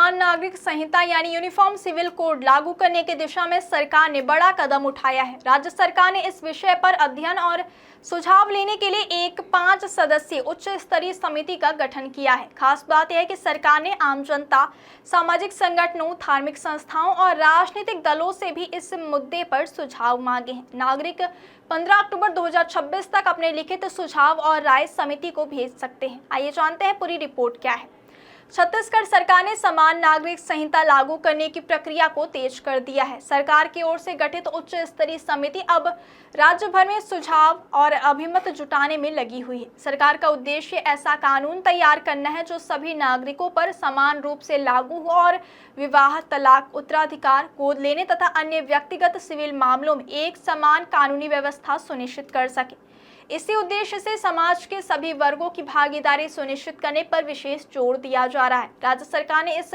समान नागरिक संहिता यानी यूनिफॉर्म सिविल कोड लागू करने की दिशा में सरकार ने बड़ा कदम उठाया है। राज्य सरकार ने इस विषय पर अध्ययन और सुझाव लेने के लिए एक 5 सदस्यीय उच्च स्तरीय समिति का गठन किया है। खास बात यह है कि सरकार ने आम जनता, सामाजिक संगठनों, धार्मिक संस्थाओं और राजनीतिक दलों से भी इस मुद्दे पर सुझाव मांगे हैं। नागरिक 15 अक्टूबर 2026 तक अपने लिखित सुझाव और राय समिति को भेज सकते हैं। आइए जानते हैं पूरी रिपोर्ट क्या है। छत्तीसगढ़ सरकार ने समान नागरिक संहिता लागू करने की प्रक्रिया को तेज कर दिया है। सरकार की ओर से गठित उच्च स्तरीय समिति अब राज्य भर में सुझाव और अभिमत जुटाने में लगी हुई है। सरकार का उद्देश्य ऐसा कानून तैयार करना है जो सभी नागरिकों पर समान रूप से लागू हो और विवाह, तलाक, उत्तराधिकार, गोद लेने तथा अन्य व्यक्तिगत सिविल मामलों में एक समान कानूनी व्यवस्था सुनिश्चित कर सके। इसी उद्देश्य से समाज के सभी वर्गों की भागीदारी सुनिश्चित करने पर विशेष जोर दिया जा रहा है। राज्य सरकार ने इस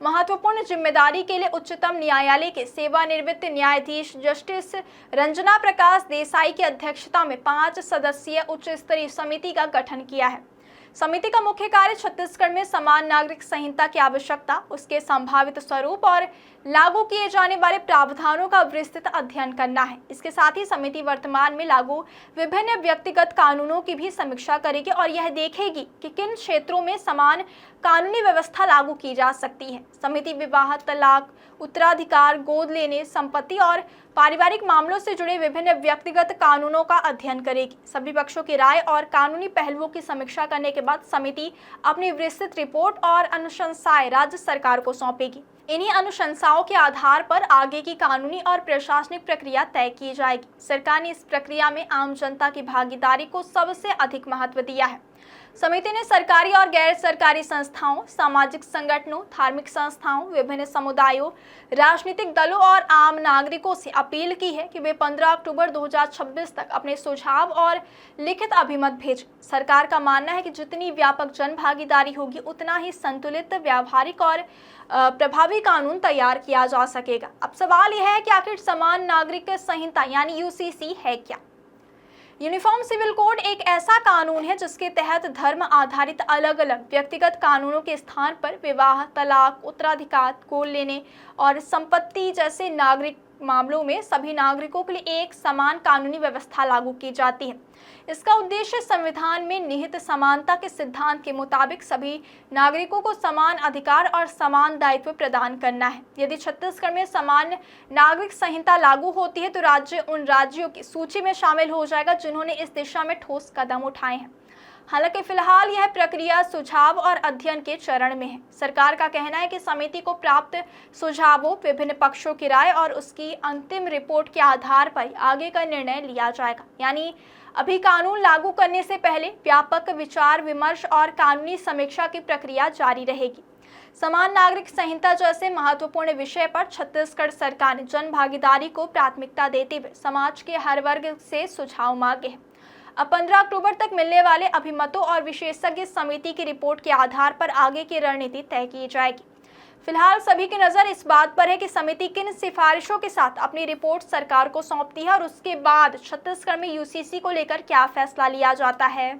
महत्वपूर्ण जिम्मेदारी के लिए उच्चतम न्यायालय के सेवानिवृत्त न्यायाधीश जस्टिस रंजना प्रकाश देसाई की अध्यक्षता में 5 सदस्यीय उच्च स्तरीय समिति का गठन किया है। समिति का मुख्य कार्य छत्तीसगढ़ में समान नागरिक संहिता की आवश्यकता, उसके संभावित स्वरूप और लागू किए जाने वाले प्रावधानों का विस्तृत अध्ययन करना है। इसके साथ ही समिति वर्तमान में लागू विभिन्न व्यक्तिगत कानूनों की भी समीक्षा करेगी और यह देखेगी कि किन क्षेत्रों में समान कानूनी व्यवस्था लागू की जा सकती है। समिति विवाह, तलाक, उत्तराधिकार, गोद लेने, संपत्ति और पारिवारिक मामलों से जुड़े विभिन्न व्यक्तिगत कानूनों का अध्ययन करेगी। सभी पक्षों की राय और कानूनी पहलुओं की समीक्षा करने के बाद समिति अपनी विस्तृत रिपोर्ट और अनुशंसाएं राज्य सरकार को सौंपेगी। इन्हीं अनुशंसाओं के आधार पर आगे की कानूनी और प्रशासनिक प्रक्रिया तय की जाएगी। सरकार ने इस प्रक्रिया में आम जनता की भागीदारी को सबसे अधिक महत्व दिया है। समिति ने सरकारी और गैर सरकारी संस्थाओं, सामाजिक संगठनों, धार्मिक संस्थाओं, विभिन्न समुदायों, राजनीतिक दलों और आम नागरिकों से अपील की है कि वे 15 अक्टूबर 2026 तक अपने सुझाव और लिखित अभिमत भेजें। सरकार का मानना है कि जितनी व्यापक जन भागीदारी होगी उतना ही संतुलित, व्यावहारिक और प्रभावी कानून तैयार किया जा सकेगा। अब सवाल यह है कि आखिर समान नागरिक संहिता यानी यूसीसी है क्या? यूनिफॉर्म सिविल कोड एक ऐसा कानून है जिसके तहत धर्म आधारित अलग अलग व्यक्तिगत कानूनों के स्थान पर विवाह, तलाक, उत्तराधिकार, गोद लेने और संपत्ति जैसे नागरिक मामलों में सभी नागरिकों के लिए एक समान कानूनी व्यवस्था लागू की जाती है। इसका उद्देश्य संविधान में निहित समानता के सिद्धांत के मुताबिक सभी नागरिकों को समान अधिकार और समान दायित्व प्रदान करना है। यदि छत्तीसगढ़ में समान नागरिक संहिता लागू होती है तो राज्य उन राज्यों की सूची में शामिल हो जाएगा जिन्होंने इस दिशा में ठोस कदम उठाए हैं। हालांकि फिलहाल यह प्रक्रिया सुझाव और अध्ययन के चरण में है। सरकार का कहना है कि समिति को प्राप्त सुझावों, विभिन्न पक्षों की राय और उसकी अंतिम रिपोर्ट के आधार पर आगे का निर्णय लिया जाएगा। यानी अभी कानून लागू करने से पहले व्यापक विचार विमर्श और कानूनी समीक्षा की प्रक्रिया जारी रहेगी। समान नागरिक संहिता जैसे महत्वपूर्ण विषय पर छत्तीसगढ़ सरकार ने जन भागीदारी को प्राथमिकता देते हुए समाज के हर वर्ग से सुझाव मांगे हैं। अब 15 अक्टूबर तक मिलने वाले अभिमतों और विशेषज्ञ समिति की रिपोर्ट के आधार पर आगे की रणनीति तय की जाएगी। फिलहाल सभी की नज़र इस बात पर है कि समिति किन सिफारिशों के साथ अपनी रिपोर्ट सरकार को सौंपती है और उसके बाद छत्तीसगढ़ में यूसीसी को लेकर क्या फैसला लिया जाता है।